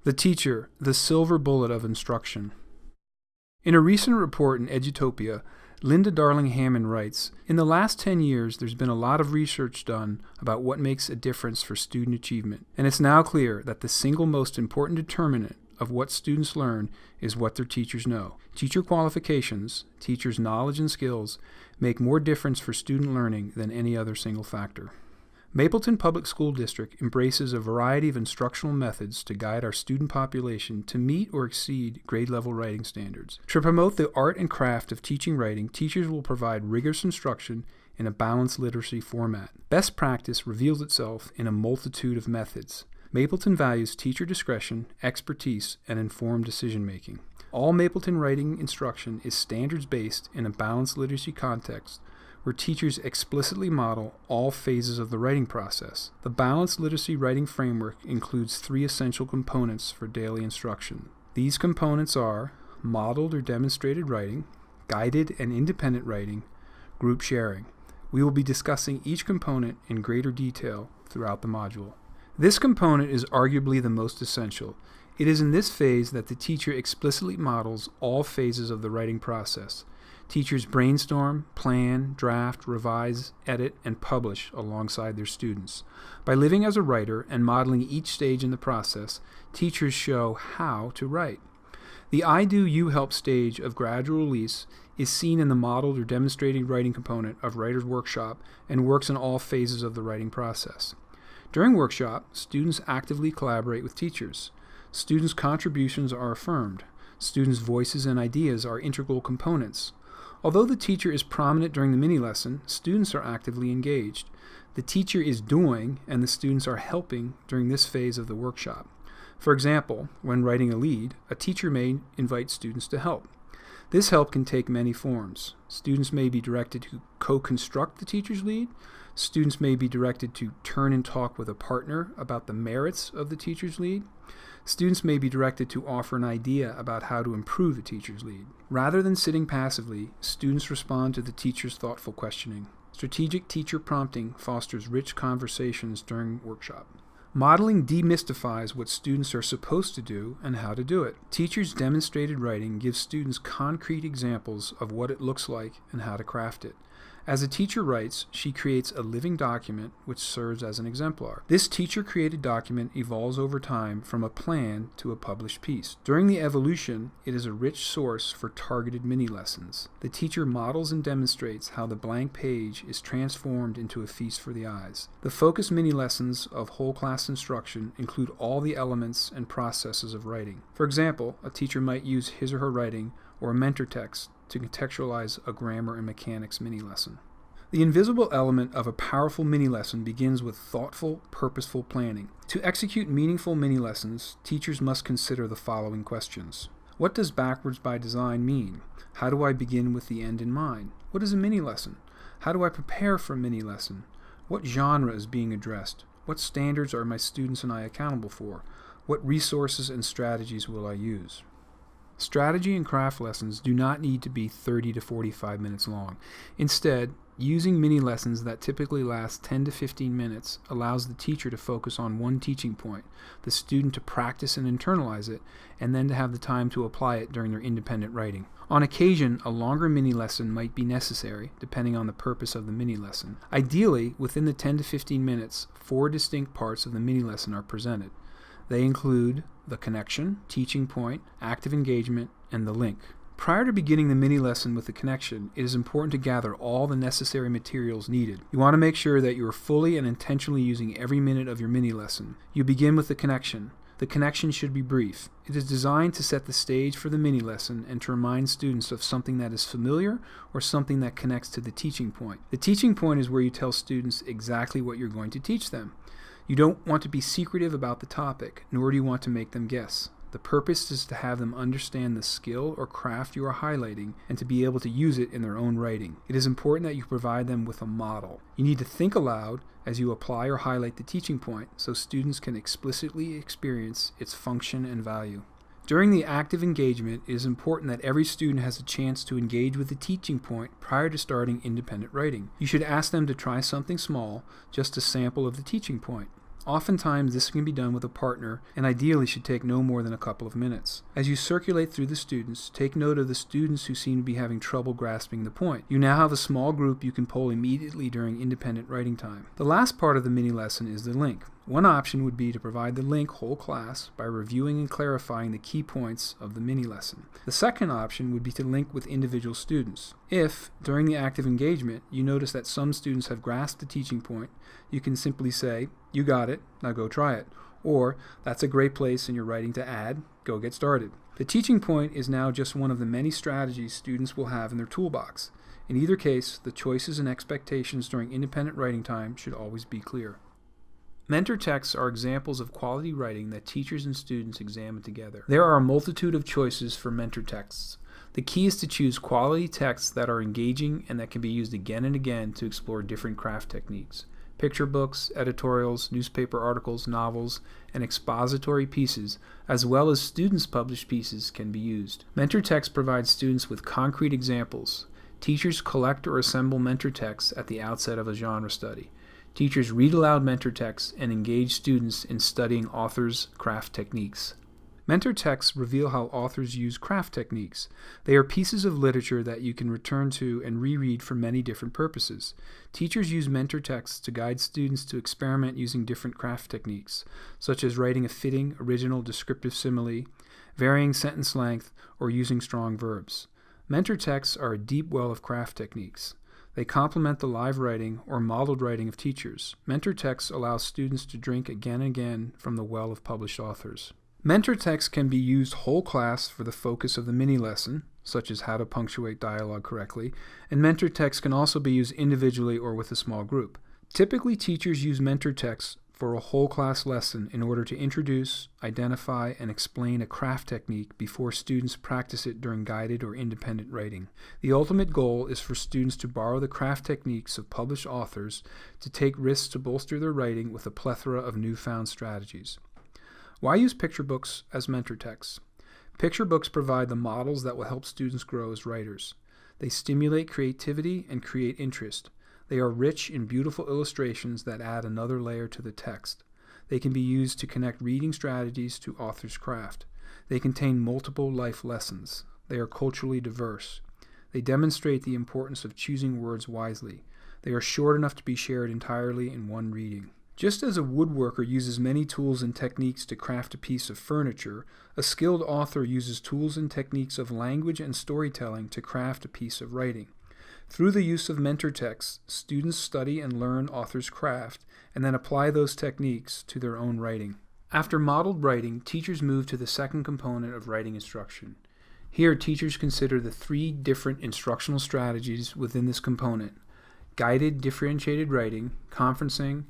The teacher, the silver bullet of instruction. In a recent report in Edutopia, Linda Darling Hammond writes, "In the last 10 years, there's been a lot of research done about what makes a difference for student achievement, and it's now clear that the single most important determinant of what students learn is what their teachers know. Teacher qualifications, teachers' knowledge and skills, make more difference for student learning than any other single factor." Mapleton Public School District embraces a variety of instructional methods to guide our student population to meet or exceed grade-level writing standards. To promote the art and craft of teaching writing, teachers will provide rigorous instruction in a balanced literacy format. Best practice reveals itself in a multitude of methods. Mapleton values teacher discretion, expertise, and informed decision-making. All Mapleton writing instruction is standards-based in a balanced literacy context, where teachers explicitly model all phases of the writing process. The balanced literacy writing framework includes 3 essential components for daily instruction. These components are modeled or demonstrated writing, guided and independent writing, group sharing. We will be discussing each component in greater detail throughout the module. This component is arguably the most essential. It is in this phase that the teacher explicitly models all phases of the writing process. Teachers brainstorm, plan, draft, revise, edit, and publish alongside their students. By living as a writer and modeling each stage in the process, teachers show how to write. The I do, you help stage of gradual release is seen in the modeled or demonstrated writing component of Writer's Workshop and works in all phases of the writing process. During workshop, students actively collaborate with teachers. Students' contributions are affirmed. Students' voices and ideas are integral components. Although the teacher is prominent during the mini-lesson, students are actively engaged. The teacher is doing, and the students are helping during this phase of the workshop. For example, when writing a lead, a teacher may invite students to help. This help can take many forms. Students may be directed to co-construct the teacher's lead. Students may be directed to turn and talk with a partner about the merits of the teacher's lead. Students may be directed to offer an idea about how to improve the teacher's lead. Rather than sitting passively, students respond to the teacher's thoughtful questioning. Strategic teacher prompting fosters rich conversations during workshop. Modeling demystifies what students are supposed to do and how to do it. Teachers' demonstrated writing gives students concrete examples of what it looks like and how to craft it. As a teacher writes, she creates a living document which serves as an exemplar. This teacher-created document evolves over time from a plan to a published piece. During the evolution, it is a rich source for targeted mini-lessons. The teacher models and demonstrates how the blank page is transformed into a feast for the eyes. The focused mini-lessons of whole class instruction include all the elements and processes of writing. For example, a teacher might use his or her writing or a mentor text to contextualize a grammar and mechanics mini-lesson. The invisible element of a powerful mini-lesson begins with thoughtful, purposeful planning. To execute meaningful mini-lessons, teachers must consider the following questions. What does backwards by design mean? How do I begin with the end in mind? What is a mini-lesson? How do I prepare for a mini-lesson? What genre is being addressed? What standards are my students and I accountable for? What resources and strategies will I use? Strategy and craft lessons do not need to be 30 to 45 minutes long. Instead, using mini-lessons that typically last 10 to 15 minutes allows the teacher to focus on one teaching point, the student to practice and internalize it, and then to have the time to apply it during their independent writing. On occasion, a longer mini-lesson might be necessary, depending on the purpose of the mini-lesson. Ideally, within the 10 to 15 minutes, 4 distinct parts of the mini-lesson are presented. They include the connection, teaching point, active engagement, and the link. Prior to beginning the mini-lesson with the connection, it is important to gather all the necessary materials needed. You want to make sure that you are fully and intentionally using every minute of your mini-lesson. You begin with the connection. The connection should be brief. It is designed to set the stage for the mini-lesson and to remind students of something that is familiar or something that connects to the teaching point. The teaching point is where you tell students exactly what you're going to teach them. You don't want to be secretive about the topic, nor do you want to make them guess. The purpose is to have them understand the skill or craft you are highlighting and to be able to use it in their own writing. It is important that you provide them with a model. You need to think aloud as you apply or highlight the teaching point so students can explicitly experience its function and value. During the active engagement, it is important that every student has a chance to engage with the teaching point prior to starting independent writing. You should ask them to try something small, just a sample of the teaching point. Oftentimes, this can be done with a partner and ideally should take no more than a couple of minutes. As you circulate through the students, take note of the students who seem to be having trouble grasping the point. You now have a small group you can poll immediately during independent writing time. The last part of the mini lesson is the link. One option would be to provide the link whole class by reviewing and clarifying the key points of the mini lesson. The second option would be to link with individual students. If, during the active engagement, you notice that some students have grasped the teaching point, you can simply say, "You got it, now go try it," or "That's a great place in your writing to add, go get started." The teaching point is now just one of the many strategies students will have in their toolbox. In either case, the choices and expectations during independent writing time should always be clear. Mentor texts are examples of quality writing that teachers and students examine together. There are a multitude of choices for mentor texts. The key is to choose quality texts that are engaging and that can be used again and again to explore different craft techniques. Picture books, editorials, newspaper articles, novels, and expository pieces, as well as students' published pieces, can be used. Mentor text provides students with concrete examples. Teachers collect or assemble mentor texts at the outset of a genre study. Teachers read aloud mentor texts and engage students in studying authors' craft techniques. Mentor texts reveal how authors use craft techniques. They are pieces of literature that you can return to and reread for many different purposes. Teachers use mentor texts to guide students to experiment using different craft techniques, such as writing a fitting, original, descriptive simile, varying sentence length, or using strong verbs. Mentor texts are a deep well of craft techniques. They complement the live writing or modeled writing of teachers. Mentor texts allow students to drink again and again from the well of published authors. Mentor texts can be used whole class for the focus of the mini lesson, such as how to punctuate dialogue correctly, and mentor texts can also be used individually or with a small group. Typically, teachers use mentor texts for a whole class lesson in order to introduce, identify, and explain a craft technique before students practice it during guided or independent writing. The ultimate goal is for students to borrow the craft techniques of published authors to take risks to bolster their writing with a plethora of newfound strategies. Why use picture books as mentor texts? Picture books provide the models that will help students grow as writers. They stimulate creativity and create interest. They are rich in beautiful illustrations that add another layer to the text. They can be used to connect reading strategies to author's craft. They contain multiple life lessons. They are culturally diverse. They demonstrate the importance of choosing words wisely. They are short enough to be shared entirely in one reading. Just as a woodworker uses many tools and techniques to craft a piece of furniture, a skilled author uses tools and techniques of language and storytelling to craft a piece of writing. Through the use of mentor texts, students study and learn authors' craft and then apply those techniques to their own writing. After modeled writing, teachers move to the second component of writing instruction. Here, teachers consider the 3 different instructional strategies within this component: guided differentiated writing, conferencing,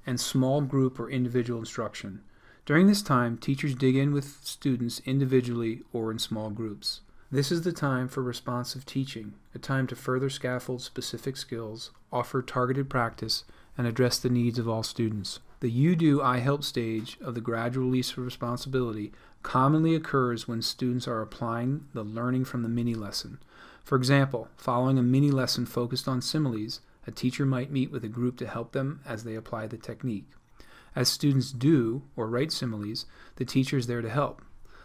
and small group or individual instruction. During this time, teachers dig in with students individually or in small groups. This is the time for responsive teaching, a time to further scaffold specific skills, offer targeted practice, and address the needs of all students. The you do, I help stage of the gradual release of responsibility commonly occurs when students are applying the learning from the mini lesson. For example, following a mini lesson focused on similes, a teacher might meet with a group to help them as they apply the technique. As students do or write similes, the teacher is there to help.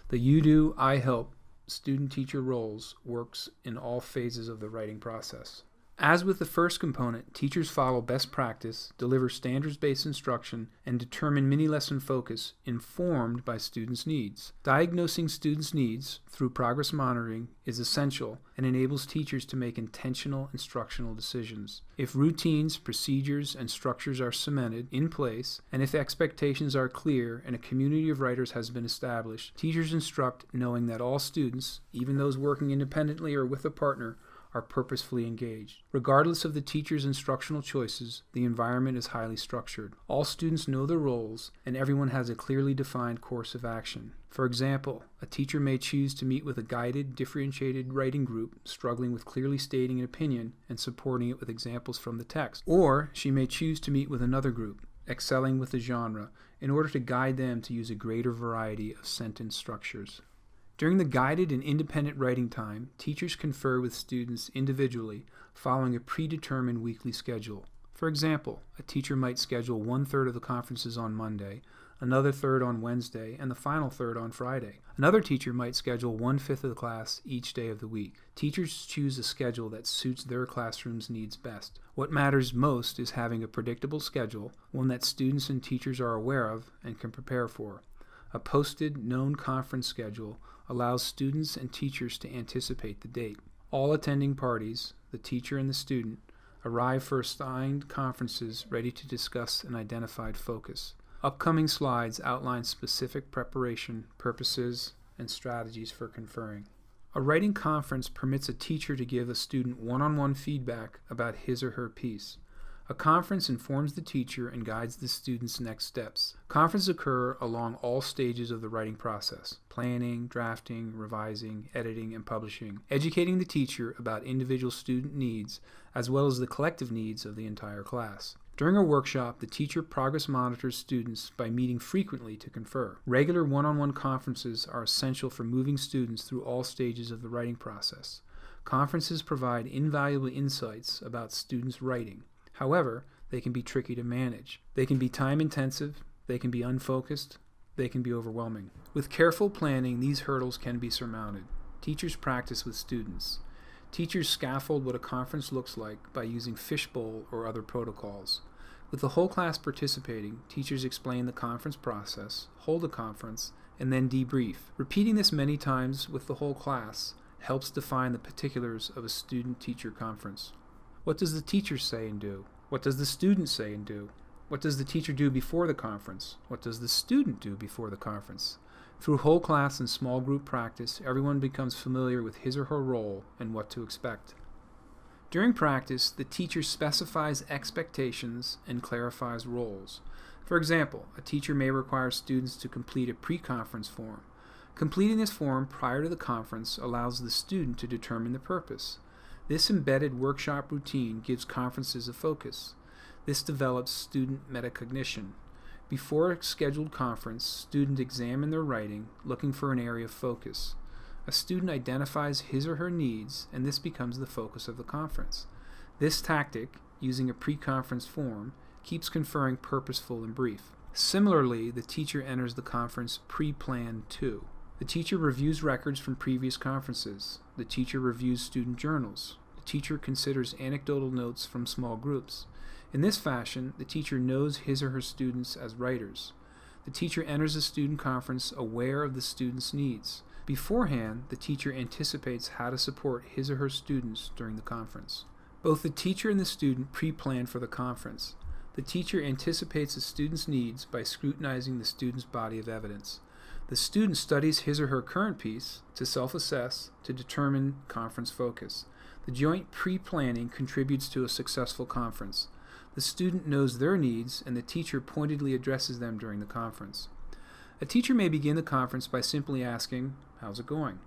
The you do, I help student-teacher roles works in all phases of the writing process. As with the first component, teachers follow best practice, deliver standards-based instruction, and determine mini-lesson focus informed by students' needs. Diagnosing students' needs through progress monitoring is essential and enables teachers to make intentional instructional decisions. If routines, procedures, and structures are cemented in place, and if expectations are clear and a community of writers has been established, teachers instruct knowing that all students, even those working independently or with a partner, are purposefully engaged. Regardless of the teacher's instructional choices, the environment is highly structured. All students know their roles, and everyone has a clearly defined course of action. For example, a teacher may choose to meet with a guided, differentiated writing group struggling with clearly stating an opinion and supporting it with examples from the text. Or she may choose to meet with another group, excelling with the genre, in order to guide them to use a greater variety of sentence structures. During the guided and independent writing time, teachers confer with students individually following a predetermined weekly schedule. For example, a teacher might schedule 1/3 of the conferences on Monday, another third on Wednesday, and the final third on Friday. Another teacher might schedule 1/5 of the class each day of the week. Teachers choose a schedule that suits their classroom's needs best. What matters most is having a predictable schedule, one that students and teachers are aware of and can prepare for. A posted, known conference schedule allows students and teachers to anticipate the date. All attending parties, the teacher and the student, arrive for assigned conferences ready to discuss an identified focus. Upcoming slides outline specific preparation, purposes, and strategies for conferring. A writing conference permits a teacher to give a student one-on-one feedback about his or her piece. A conference informs the teacher and guides the student's next steps. Conferences occur along all stages of the writing process: planning, drafting, revising, editing, and publishing, educating the teacher about individual student needs as well as the collective needs of the entire class. During a workshop, the teacher progress monitors students by meeting frequently to confer. Regular one-on-one conferences are essential for moving students through all stages of the writing process. Conferences provide invaluable insights about students' writing. However, they can be tricky to manage. They can be time-intensive, they can be unfocused, they can be overwhelming. With careful planning, these hurdles can be surmounted. Teachers practice with students. Teachers scaffold what a conference looks like by using fishbowl or other protocols. With the whole class participating, teachers explain the conference process, hold a conference, and then debrief. Repeating this many times with the whole class helps define the particulars of a student-teacher conference. What does the teacher say and do? What does the student say and do? What does the teacher do before the conference? What does the student do before the conference? Through whole class and small group practice, everyone becomes familiar with his or her role and what to expect. During practice, the teacher specifies expectations and clarifies roles. For example, a teacher may require students to complete a pre-conference form. Completing this form prior to the conference allows the student to determine the purpose. This embedded workshop routine gives conferences a focus. This develops student metacognition. Before a scheduled conference, students examine their writing, looking for an area of focus. A student identifies his or her needs, and this becomes the focus of the conference. This tactic, using a pre-conference form, keeps conferring purposeful and brief. Similarly, the teacher enters the conference pre-planned too. The teacher reviews records from previous conferences. The teacher reviews student journals. The teacher considers anecdotal notes from small groups. In this fashion, the teacher knows his or her students as writers. The teacher enters the student conference aware of the student's needs. Beforehand, the teacher anticipates how to support his or her students during the conference. Both the teacher and the student pre-plan for the conference. The teacher anticipates the student's needs by scrutinizing the student's body of evidence. The student studies his or her current piece to self-assess to determine conference focus. The joint pre-planning contributes to a successful conference. The student knows their needs, and the teacher pointedly addresses them during the conference. A teacher may begin the conference by simply asking, "How's it going?"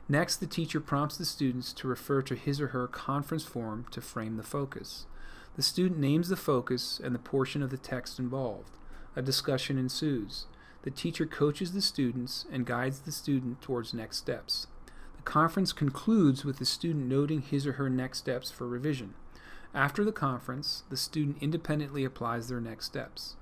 Next, the teacher prompts the students to refer to his or her conference form to frame the focus. The student names the focus and the portion of the text involved. A discussion ensues. The teacher coaches the students and guides the student towards next steps. The conference concludes with the student noting his or her next steps for revision. After the conference, the student independently applies their next steps.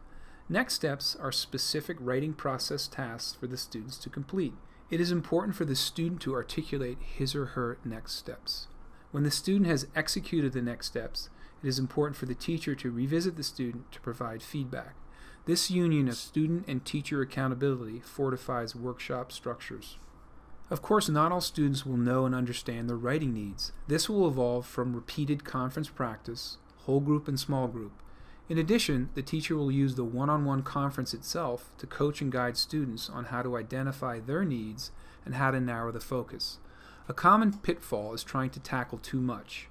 Next steps are specific writing process tasks for the students to complete. It is important for the student to articulate his or her next steps. When the student has executed the next steps, it is important for the teacher to revisit the student to provide feedback. This union of student and teacher accountability fortifies workshop structures. Of course, not all students will know and understand their writing needs. This will evolve from repeated conference practice, whole group and small group. In addition, the teacher will use the one-on-one conference itself to coach and guide students on how to identify their needs and how to narrow the focus. A common pitfall is trying to tackle too much.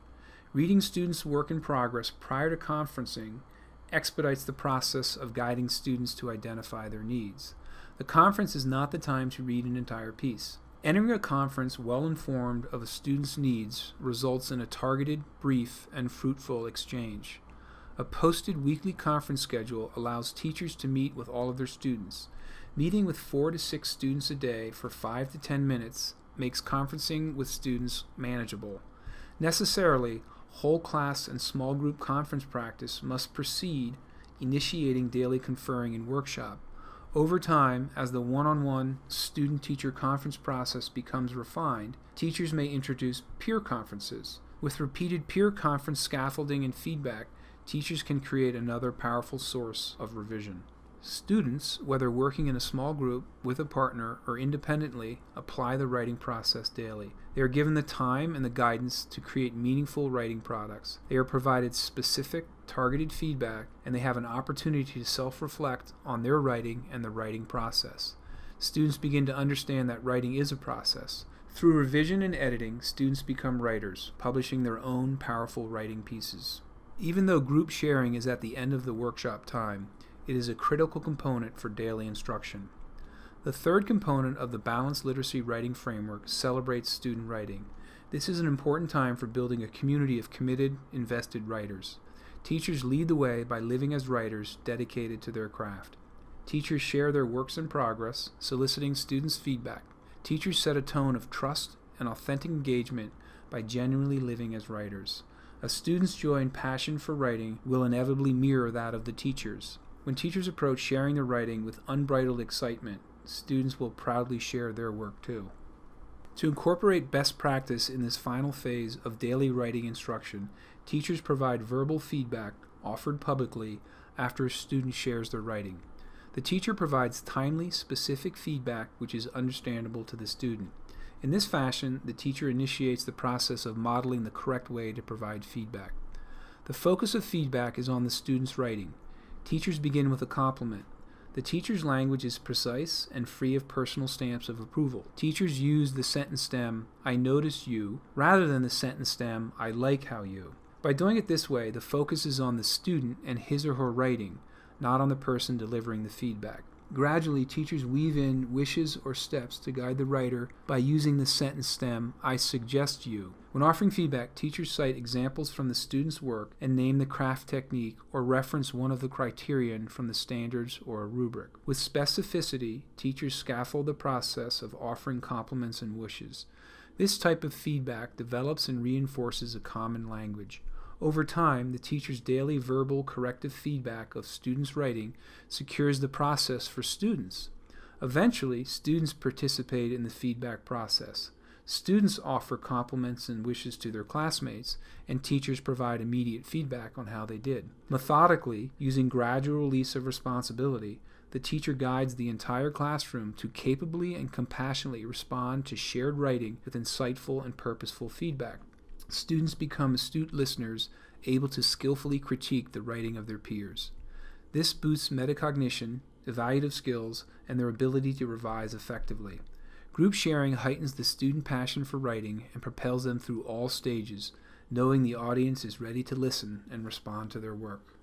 Reading students' work in progress prior to conferencing expedites the process of guiding students to identify their needs. The conference is not the time to read an entire piece. Entering a conference well-informed of a student's needs results in a targeted, brief, and fruitful exchange. A posted weekly conference schedule allows teachers to meet with all of their students. Meeting with 4 to 6 students a day for 5 to 10 minutes makes conferencing with students manageable. Necessarily, Whole class and small group conference practice must precede initiating daily conferring and workshop. Over time, as the one-on-one student-teacher conference process becomes refined, teachers may introduce peer conferences. With repeated peer conference scaffolding and feedback, teachers can create another powerful source of revision. Students, whether working in a small group, with a partner, or independently, apply the writing process daily. They are given the time and the guidance to create meaningful writing products. They are provided specific, targeted feedback, and they have an opportunity to self-reflect on their writing and the writing process. Students begin to understand that writing is a process. Through revision and editing, students become writers, publishing their own powerful writing pieces. Even though group sharing is at the end of the workshop time, it is a critical component for daily instruction. The third component of the Balanced Literacy Writing Framework celebrates student writing. This is an important time for building a community of committed, invested writers. Teachers lead the way by living as writers dedicated to their craft. Teachers share their works in progress, soliciting students' feedback. Teachers set a tone of trust and authentic engagement by genuinely living as writers. A student's joy and passion for writing will inevitably mirror that of the teachers. When teachers approach sharing their writing with unbridled excitement, students will proudly share their work too. To incorporate best practice in this final phase of daily writing instruction, teachers provide verbal feedback offered publicly after a student shares their writing. The teacher provides timely, specific feedback which is understandable to the student. In this fashion, the teacher initiates the process of modeling the correct way to provide feedback. The focus of feedback is on the student's writing. Teachers begin with a compliment. The teacher's language is precise and free of personal stamps of approval. Teachers use the sentence stem, "I notice you," rather than the sentence stem, "I like how you." By doing it this way, the focus is on the student and his or her writing, not on the person delivering the feedback. Gradually, teachers weave in wishes or steps to guide the writer by using the sentence stem, "I suggest you." When offering feedback, teachers cite examples from the student's work and name the craft technique or reference one of the criterion from the standards or a rubric. With specificity, teachers scaffold the process of offering compliments and wishes. This type of feedback develops and reinforces a common language. Over time, the teacher's daily verbal corrective feedback of students' writing secures the process for students. Eventually, students participate in the feedback process. Students offer compliments and wishes to their classmates, and teachers provide immediate feedback on how they did. Methodically, using gradual release of responsibility, the teacher guides the entire classroom to capably and compassionately respond to shared writing with insightful and purposeful feedback. Students become astute listeners, able to skillfully critique the writing of their peers. This boosts metacognition, evaluative skills, and their ability to revise effectively. Group sharing heightens the student passion for writing and propels them through all stages, knowing the audience is ready to listen and respond to their work.